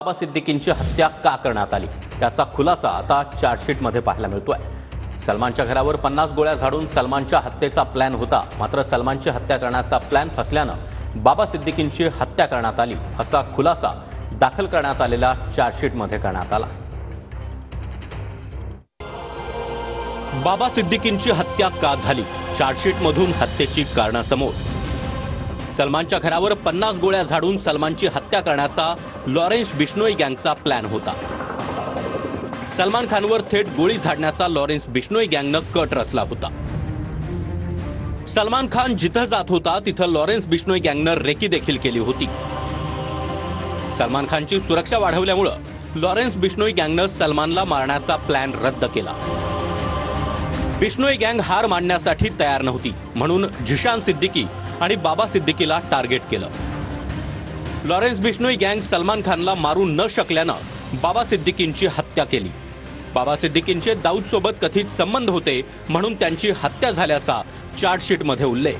बाबा सिद्दीकींची हत्या का करण्यात आली त्याचा खुलासा आता चार्जशीटमध्ये पाहायला मिळतोय। सलमानच्या घरावर 50 गोळ्या झाडून सलमानच्या हत्येचा प्लॅन होता, मात्र सलमानची हत्या करण्याचा प्लॅन फसल्यानं बाबा सिद्दीकींची हत्या करण्यात आली असा खुलासा दाखल करण्यात आलेल्या चार्जशीटमध्ये करण्यात आला। बाबा सिद्दीकींची हत्या का झाली, चार्जशीटमधून हत्येची कारणं समोर। सलमानच्या घरावर 50 गोळ्या झाडून सलमानची हत्या करण्याचा लॉरेन्स बिश्नोई गँगचा प्लॅन होता। सलमान खानवर थेट गोळी झाडण्याचा लॉरेन्स बिश्नोई गँगनं कट रचला होता। सलमान खान जिथं जात होता तिथं लॉरेन्स बिश्नोई गँगनं रेकी देखील केली होती। सलमान खानची सुरक्षा वाढवल्यामुळे लॉरेन्स बिश्नोई गँगनं सलमानला मारण्याचा प्लॅन रद्द केला। बिश्नोई गँग हार मानण्यासाठी तयार नव्हती, म्हणून झिशान सिद्दीकी आणि बाबा सिद्दीकीला टार्गेट केलं। लॉरेन्स बिश्नोई गँग सलमान खानला मारू न शकल्यानं बाबा सिद्दीकींची हत्या केली। बाबा सिद्दीकींचे दाऊद सोबत कथित संबंध होते, म्हणून त्यांची हत्या झाल्याचा चार्जशीटमध्ये उल्लेख।